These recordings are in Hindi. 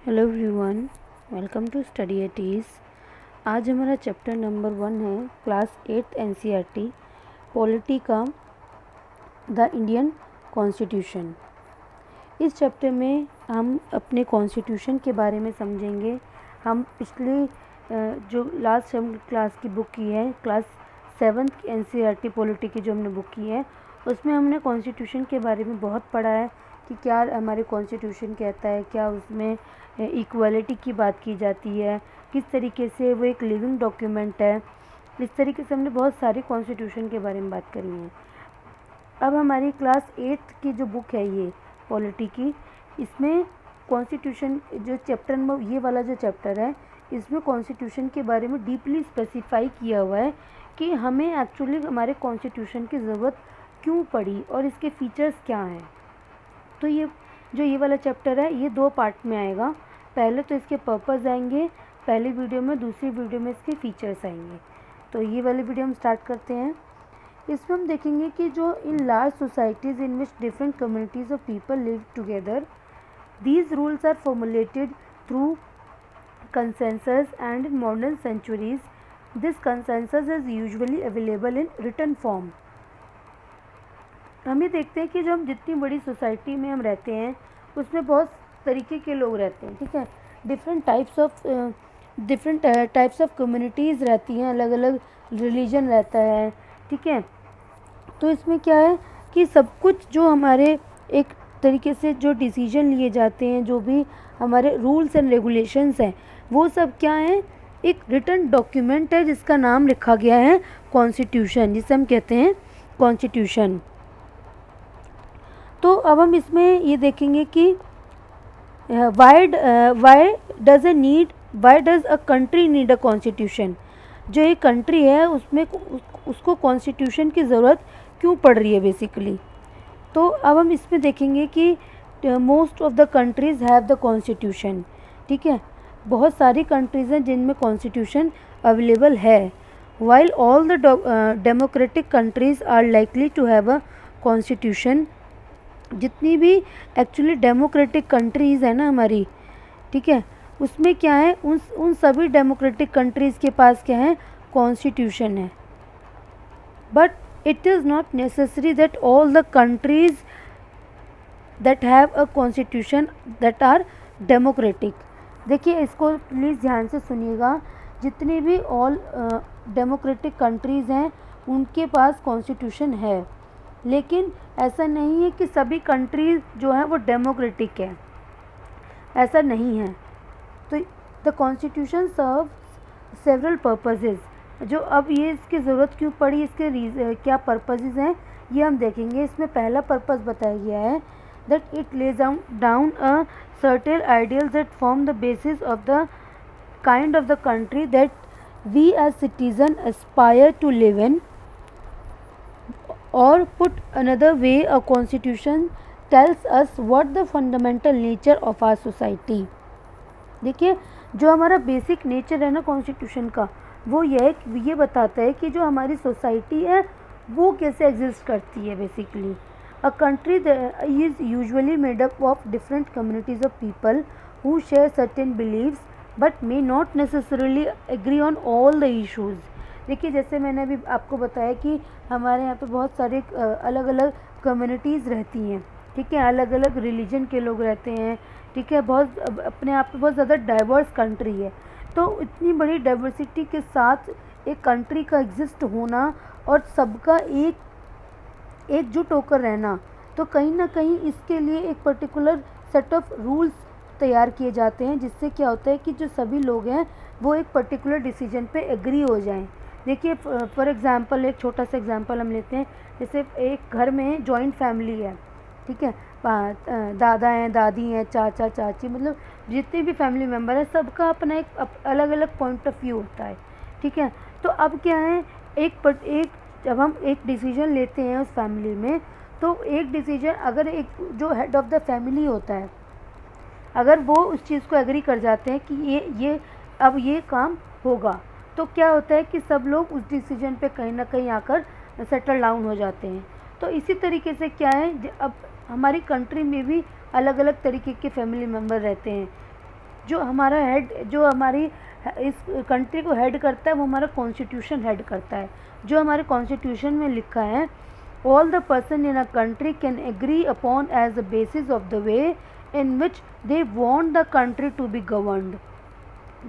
Hello everyone, welcome to study at ease. आज हमारा चैप्टर नंबर 1 है क्लास 8 एनसीईआरटी पॉलिटी का द इंडियन कॉन्स्टिट्यूशन। इस चैप्टर में हम अपने कॉन्स्टिट्यूशन के बारे में समझेंगे। हम पिछले जो लास्ट हम क्लास की बुक की है, क्लास 7 एनसीईआरटी पॉलिटी की जो हमने बुक की है, उसमें हमने कॉन्स्टिट्यूशन के बारे में बहुत पढ़ा है कि क्या हमारे कॉन्स्टिट्यूशन कहता है, क्या उसमें इक्वालिटी की बात की जाती है, किस तरीके से वो एक लिविंग डॉक्यूमेंट है। इस तरीके से हमने बहुत सारी कॉन्स्टिट्यूशन के बारे में बात करी है। अब हमारी क्लास 8 की जो बुक है ये पॉलिटी की, इसमें कॉन्स्टिट्यूशन जो चैप्टर नंबर ये वाला जो चैप्टर है, इसमें कॉन्स्टिट्यूशन के बारे में डीपली स्पेसिफाई किया हुआ है कि हमें एक्चुअली हमारे कॉन्स्टिट्यूशन की ज़रूरत क्यों पड़ी और इसके फीचर्स क्या हैं। तो ये वाला चैप्टर है, ये 2 पार्ट में आएगा। पहले तो इसके पर्पस आएंगे पहली वीडियो में, दूसरी वीडियो में इसके फीचर्स आएंगे। तो ये वाली वीडियो हम स्टार्ट करते हैं। इसमें हम देखेंगे कि जो in large societies in which different communities of people live together, these rules are formulated through consensus, and in modern centuries this consensus is usually available in written form. हम ये देखते हैं कि जो हम जितनी बड़ी सोसाइटी में हम रहते हैं उसमें बहुत तरीके के लोग रहते हैं, ठीक है। डिफरेंट टाइप्स ऑफ कम्युनिटीज़ रहती हैं, अलग अलग रिलीजन रहता है, ठीक है। तो इसमें क्या है कि सब कुछ जो हमारे एक तरीके से जो डिसीजन लिए जाते हैं, जो भी हमारे रूल्स एंड रेगुलेशंस हैं, वो सब क्या है, एक रिटन डॉक्यूमेंट है जिसका नाम लिखा गया है कॉन्स्टिट्यूशन, जिसे हम कहते हैं कॉन्स्टिट्यूशन। तो अब हम इसमें ये देखेंगे कि why does a country need a constitution. जो एक कंट्री है उसमें उसको कॉन्स्टिट्यूशन की ज़रूरत क्यों पड़ रही है बेसिकली। तो अब हम इसमें देखेंगे कि most of the countries have the constitution, ठीक है। बहुत सारी कंट्रीज़ हैं जिनमें कॉन्स्टिट्यूशन अवेलेबल है। While all the democratic countries are likely to have a constitution, जितनी भी एक्चुअली डेमोक्रेटिक कंट्रीज़ है ना हमारी, ठीक है, उसमें क्या है, उन सभी डेमोक्रेटिक कंट्रीज़ के पास क्या है, कॉन्स्टिट्यूशन है। But it is not necessary that all the countries that have a constitution that are democratic. देखिए, इसको प्लीज़ ध्यान से सुनिएगा। जितनी भी ऑल डेमोक्रेटिक कंट्रीज़ हैं उनके पास कॉन्स्टिट्यूशन है, लेकिन ऐसा नहीं है कि सभी कंट्रीज़ जो हैं वो डेमोक्रेटिक है, ऐसा नहीं है। तो the constitution serve several purposes. जो अब ये इसकी ज़रूरत क्यों पड़ी, इसके क्या पर्पसेस हैं, ये हम देखेंगे। इसमें पहला पर्पस बताया गया है that it lays down a certain ideal that form the basis of the kind of the country that we as citizen aspire to live in, और put another way a constitution tells us what the fundamental nature of our society. देखिए, जो हमारा बेसिक नेचर है ना कॉन्स्टिट्यूशन का, वो ये बताता है कि जो हमारी सोसाइटी है वो कैसे एग्जिस्ट करती है basically. A country is usually made up of different communities of people who share certain beliefs but may not necessarily agree on all the issues. देखिए, जैसे मैंने अभी आपको बताया कि हमारे यहाँ पे बहुत सारे अलग अलग कम्युनिटीज़ रहती हैं, ठीक है, अलग अलग रिलीजन के लोग रहते हैं, ठीक है। बहुत अपने आप में बहुत ज़्यादा डाइवर्स कंट्री है। तो इतनी बड़ी डाइवर्सिटी के साथ एक कंट्री का एग्जिस्ट होना और सबका एकजुट होकर रहना, तो कहीं ना कहीं इसके लिए एक पर्टिकुलर सेट ऑफ रूल्स तैयार किए जाते हैं, जिससे क्या होता है कि जो सभी लोग हैं वो एक पर्टिकुलर डिसीजन पे एग्री हो जाएं। देखिए, फॉर एग्जांपल एक छोटा सा एग्जांपल हम लेते हैं। जैसे एक घर में जॉइंट फैमिली है, ठीक है, दादा हैं, दादी हैं, चाचा चाची, मतलब जितने भी फैमिली मेम्बर हैं, सबका अपना एक अलग अलग पॉइंट ऑफ व्यू होता है, ठीक है। तो अब क्या है, जब हम एक डिसीजन लेते हैं उस फैमिली में, तो एक डिसीजन अगर एक जो हेड ऑफ द फैमिली होता है, अगर वो उस चीज़ को एग्री कर जाते हैं कि ये अब ये काम होगा, तो क्या होता है कि सब लोग उस डिसीजन पे कहीं ना कहीं आकर सेटल डाउन हो जाते हैं। तो इसी तरीके से क्या है, अब हमारी कंट्री में भी अलग अलग तरीके के फैमिली मेम्बर रहते हैं। जो हमारा हेड, जो हमारी इस कंट्री को हेड करता है वो हमारा कॉन्स्टिट्यूशन हेड करता है। जो हमारे कॉन्स्टिट्यूशन में लिखा है, all the person in a country can agree upon as the basis of the way in which they want the country to be governed.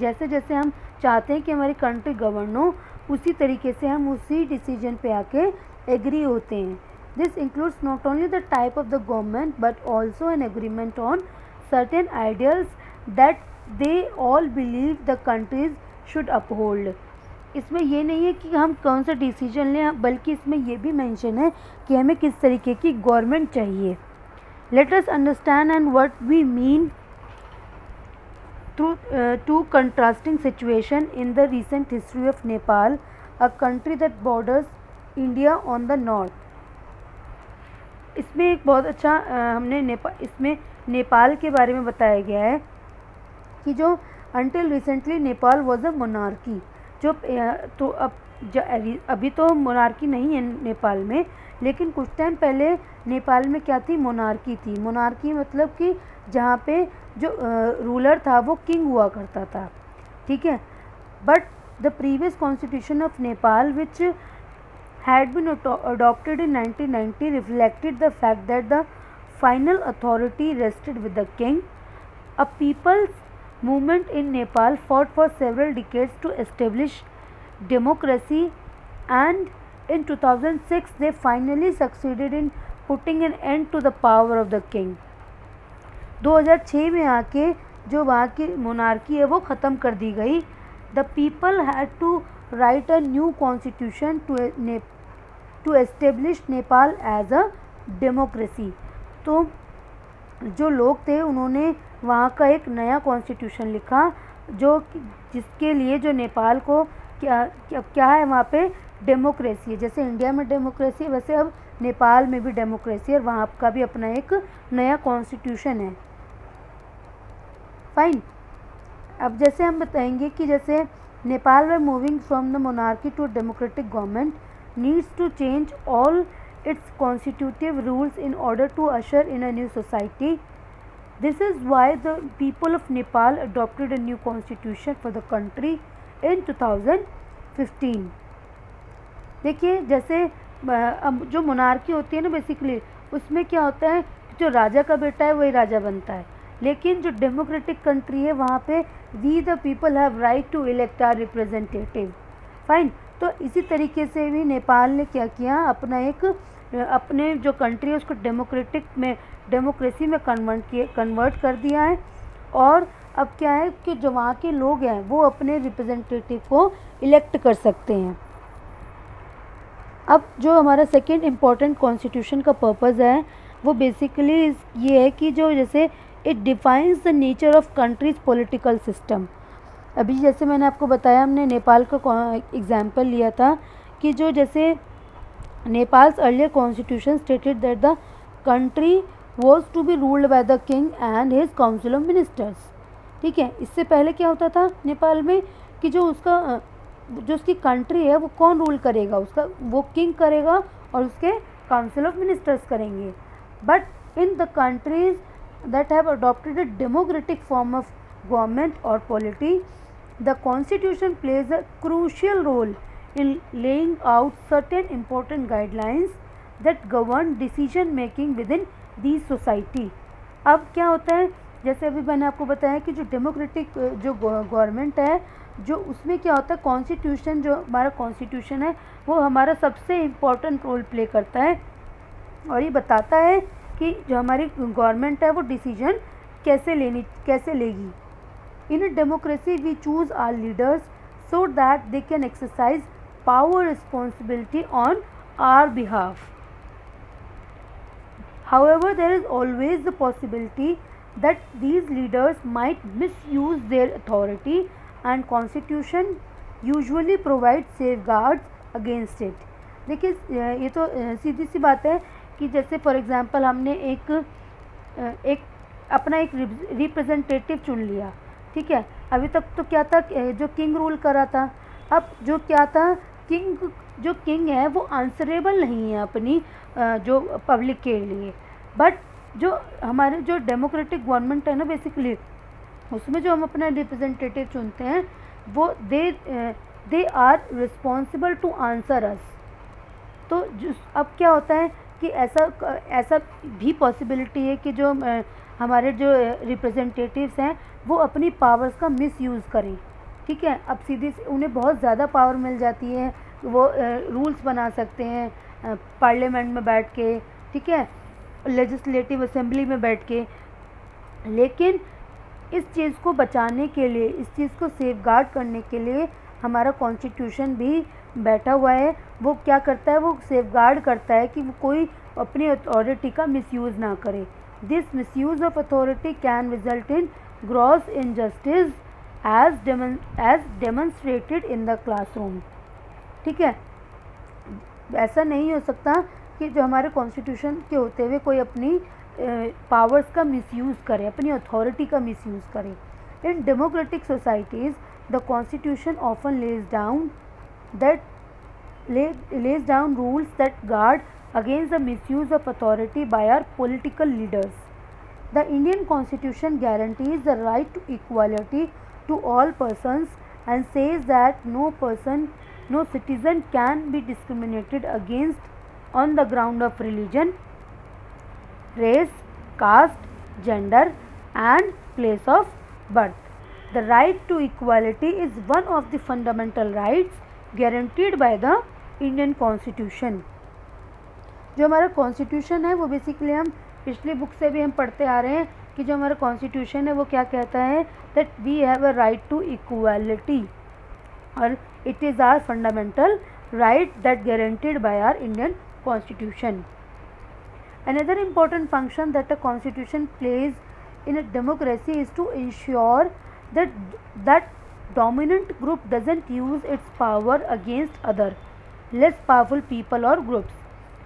जैसे जैसे हम चाहते हैं कि हमारी कंट्री गवर्न हो, उसी तरीके से हम उसी डिसीजन पे आके एग्री होते हैं। This includes not only the type of the government but also an agreement on certain ideals that they all believe the countries should uphold. इसमें ये नहीं है कि हम कौन सा डिसीजन लें, बल्कि इसमें ये भी मेंशन है कि हमें किस तरीके की गवर्नमेंट चाहिए। Let us understand and what we mean two contrasting situation in the recent history of Nepal, a country that borders India on the north. इसमें एक बहुत अच्छा हमने इसमें नेपाल के बारे में बताया गया है कि जो until recently Nepal was a monarchy। जो तो अभी तो मोनार्की नहीं है नेपाल में, लेकिन कुछ टाइम पहले नेपाल में क्या थी, मोनार्की थी। मोनार्की मतलब कि जहाँ पे जो रूलर था वो किंग हुआ करता था, ठीक है। But the previous constitution of Nepal which had been adopted in 1990 reflected the fact that the final authority rested with the king. A people's movement in Nepal fought for several decades to establish democracy, and in 2006 they finally succeeded in putting an end to the power of the king. 2006 में आके जो वहाँ की मोनार्की है वो ख़त्म कर दी गई। The people had to write a new constitution to establish Nepal as a democracy। तो जो लोग थे उन्होंने वहाँ का एक नया कॉन्स्टिट्यूशन लिखा, जो जिसके लिए जो नेपाल को क्या है वहाँ पे डेमोक्रेसी है। जैसे इंडिया में डेमोक्रेसी है, वैसे अब नेपाल में भी डेमोक्रेसी है और वहाँ का भी अपना एक नया कॉन्स्टिट्यूशन है। फाइन। अब जैसे हम बताएंगे कि जैसे नेपाल में moving from the monarchy to democratic government needs to change all its constitutive rules in order to usher in a new society. This is why the people of Nepal adopted a new constitution for the country in 2015। देखिए जैसे अब जो मोनार्की होती है ना, बेसिकली उसमें क्या होता है, जो राजा का बेटा है वही राजा बनता है, लेकिन जो डेमोक्रेटिक कंट्री है वहाँ पे we the people have right to elect our representative. Fine. तो इसी तरीके से भी नेपाल ने क्या किया, अपने जो कंट्री है उसको डेमोक्रेसी में कन्वर्ट कर दिया है। और अब क्या है कि जो वहाँ के लोग हैं वो अपने रिप्रेजेंटेटिव को इलेक्ट कर सकते हैं। अब जो हमारा सेकेंड इम्पॉर्टेंट कॉन्स्टिट्यूशन का पर्पज़ है वो बेसिकली ये है कि जो जैसे it defines the nature of countries political system. अभी जैसे मैंने आपको बताया, हमने नेपाल का एग्जाम्पल लिया था कि जो जैसे Nepal's earlier constitution stated that the country was to be ruled by the king and his council of ministers. ठीक है, इससे पहले क्या होता था नेपाल में कि जो उसकी कंट्री है वो कौन रूल करेगा, उसका वो किंग करेगा और उसके काउंसिल ऑफ मिनिस्टर्स करेंगे। But in the countries that have adopted a democratic form of government or polity, the constitution plays a crucial role in laying out certain important guidelines that govern decision making within these society। अब क्या होता है, जैसे अभी मैंने आपको बताया कि जो डेमोक्रेटिक जो गवर्नमेंट है, जो उसमें क्या होता है, कॉन्स्टिट्यूशन, जो हमारा कॉन्स्टिट्यूशन है वो हमारा सबसे इम्पोर्टेंट रोल प्ले करता है और ये बताता है कि जो हमारी गवर्नमेंट है वो डिसीजन कैसे लेगी। In a democracy, we choose our leaders so that they can exercise power responsibility on our behalf. However, there is always the possibility that these leaders might misuse their authority, and Constitution usually provides safeguards against it। देखिए ये तो सीधी सी बात है कि जैसे फॉर एग्जांपल हमने एक अपना एक रिप्रेजेंटेटिव चुन लिया, ठीक है। अभी तक तो क्या था, जो किंग रूल करा था। अब जो क्या था, जो किंग है वो आंसरेबल नहीं है अपनी जो पब्लिक के लिए। बट जो हमारे जो डेमोक्रेटिक गवर्नमेंट है ना, बेसिकली उसमें जो हम अपना रिप्रेजेंटेटिव चुनते हैं वो they are responsible to answer us. तो अब क्या होता है कि ऐसा भी पॉसिबिलिटी है कि जो हमारे जो रिप्रेजेंटेटिव्स हैं वो अपनी पावर्स का मिसयूज़ करें। ठीक है, अब सीधी उन्हें बहुत ज़्यादा पावर मिल जाती है, वो रूल्स बना सकते हैं पार्लियामेंट में बैठ के, ठीक है, लेजिस्लेटिव असेंबली में बैठ के। लेकिन इस चीज़ को बचाने के लिए, इस चीज़ को सेफगार्ड करने के लिए हमारा कॉन्स्टिट्यूशन भी बैठा हुआ है। वो क्या करता है, वो सेफगार्ड करता है कि वो कोई अपनी अथॉरिटी का मिसयूज़ ना करे। This misuse of authority can result in gross injustice as demonstrated in the classroom. ठीक है, ऐसा नहीं हो सकता कि जो हमारे कॉन्स्टिट्यूशन के होते हुए कोई अपनी पावर्स का मिसयूज़ करे, अपनी अथॉरिटी का मिसयूज़ करे। In democratic societies the constitution often lays down rules that guard against the misuse of authority by our political leaders. The Indian Constitution guarantees the right to equality to all persons and says that no citizen can be discriminated against on the ground of religion, race, caste, gender and place of birth. The right to equality is one of the fundamental rights guaranteed by the Indian constitution. जो हमारा कॉन्स्टिट्यूशन है वो बेसिकली हम पिछली बुक से भी हम पढ़ते आ रहे हैं कि जो हमारा कॉन्स्टिट्यूशन है वो क्या कहता है, that we have a right to equality और it is our fundamental right that guaranteed by our Indian constitution. Another important function that a constitution plays in a democracy is to ensure that dominant group doesn't use its power against other less powerful people or groups।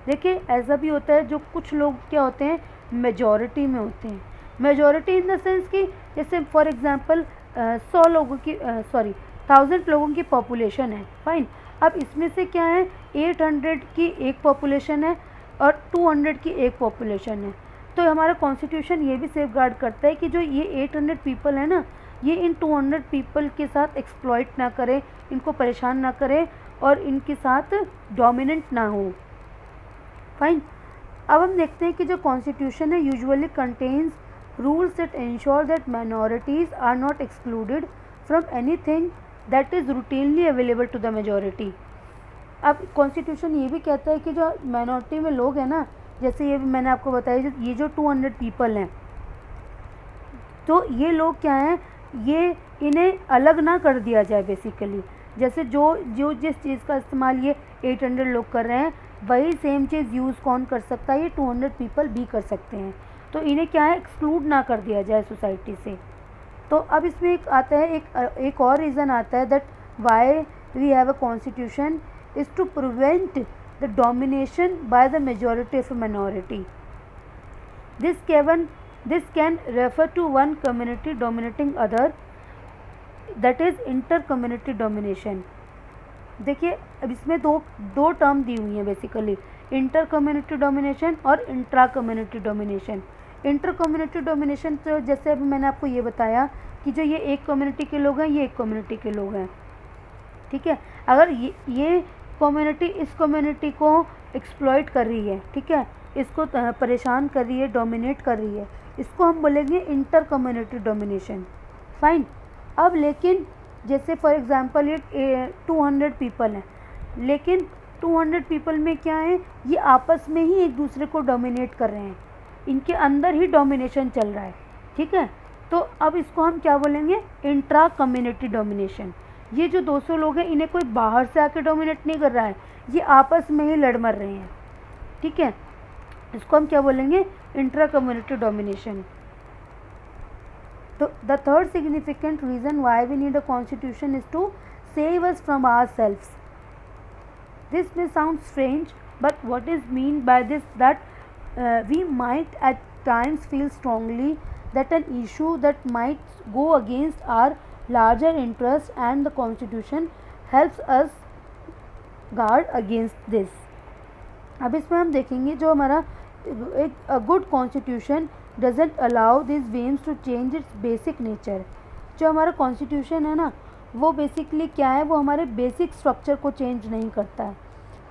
देखिए ऐसा भी होता है, जो कुछ लोग क्या होते हैं मेजॉरिटी में होते हैं। मेजॉरिटी इन द सेंस कि जैसे फॉर एग्जांपल 100 लोगों की 1000 लोगों की पॉपुलेशन है, फाइन। अब इसमें से क्या है 800 की एक पॉपुलेशन है और 200 की एक पॉपुलेशन है। तो हमारा कॉन्स्टिट्यूशन ये भी सेफगार्ड करता है कि जो ये 800 पीपल है ना, ये इन 200 पीपल के साथ एक्सप्लॉइट ना करे, इनको परेशान ना करे और इनके साथ डोमिनेंट ना हो, फाइन। अब हम देखते हैं कि जो कॉन्स्टिट्यूशन है usually contains rules that ensure that minorities are not excluded from anything that is routinely available to the majority. अब कॉन्स्टिट्यूशन ये भी कहता है कि जो माइनॉरिटी में लोग हैं ना, जैसे ये मैंने आपको बताया ये जो 200 पीपल हैं, तो ये लोग क्या हैं, ये इन्हें अलग ना कर दिया जाए बेसिकली। जैसे जो जिस चीज़ का इस्तेमाल ये 800 लोग कर रहे हैं वही सेम चीज़ यूज़ कौन कर सकता है, ये 200 पीपल भी कर सकते हैं। तो इन्हें क्या है एक्सक्लूड ना कर दिया जाए सोसाइटी से। तो अब इसमें एक आता है एक और रीज़न आता है that why we have a constitution is to prevent the domination by the majority of a minority. This can refer to one community dominating other, that is inter-community domination. देखिए अब इसमें दो टर्म दी हुई हैं बेसिकली, इंटर कम्युनिटी डोमिनेशन और intra community domination. Inter community domination तो जैसे अभी मैंने आपको ये बताया कि जो ये एक कम्युनिटी के लोग हैं, ये एक कम्युनिटी के लोग हैं, ठीक है। अगर ये कम्युनिटी इस कम्युनिटी को एक्सप्लॉइट कर रही है, ठीक है, इसको परेशान कर रही है, डोमिनेट कर रही है, इसको हम बोलेंगे इंटर कम्युनिटी डोमिनेशन, फाइन। अब लेकिन जैसे फॉर एग्जांपल ये 200 पीपल हैं, लेकिन 200 पीपल में क्या है, ये आपस में ही एक दूसरे को डोमिनेट कर रहे हैं, इनके अंदर ही डोमिनेशन चल रहा है, ठीक है। तो अब इसको हम क्या बोलेंगे, इंट्रा कम्युनिटी डोमिनेशन। ये जो 200 लोग हैं इन्हें कोई बाहर से आके डोमिनेट नहीं कर रहा है, ये आपस में ही लड़ मर रहे हैं, ठीक है। इसको हम क्या बोलेंगे, इंट्रा कम्युनिटी डोमिनेशन। तो the third significant reason why we need a constitution is to save us from ourselves. This may sound strange but what is mean by this that we might at times feel strongly that an issue that might go against our larger interest and the constitution helps us guard against this। अब इसमें हम देखेंगे जो हमारा एक good constitution doesn't allow this whims to change its basic nature. जो हमारा कॉन्स्टिट्यूशन है ना, वो बेसिकली क्या है, वो हमारे बेसिक स्ट्रक्चर को चेंज नहीं करता है।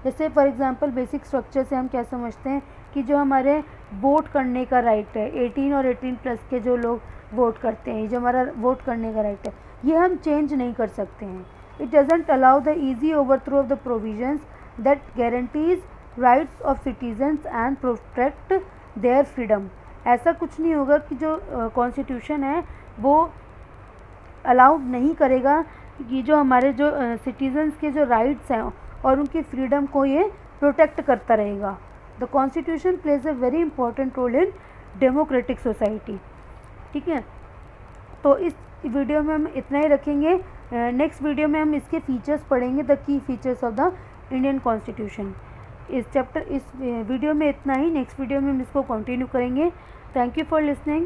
जैसे फॉर एग्जांपल बेसिक स्ट्रक्चर से हम क्या समझते हैं कि जो हमारे वोट करने का राइट है, 18 और 18+ के जो लोग वोट करते हैं, जो हमारा वोट करने का राइट है, ये हम चेंज नहीं कर सकते हैं। It doesn't allow the easy overthrow of the provisions that guarantees rights of citizens and protect their freedom. ऐसा कुछ नहीं होगा कि जो कॉन्स्टिट्यूशन है वो अलाउड नहीं करेगा कि जो हमारे जो सिटीजन्स के जो राइट्स हैं और उनकी फ्रीडम को ये प्रोटेक्ट करता रहेगा। The constitution plays a very important role in democratic society. ठीक है, तो इस वीडियो में हम इतना ही रखेंगे। नेक्स्ट वीडियो में हम इसके फीचर्स पढ़ेंगे, the key features of the Indian constitution. इस वीडियो में इतना ही। नेक्स्ट वीडियो में हम इसको कंटिन्यू करेंगे। Thank you for listening.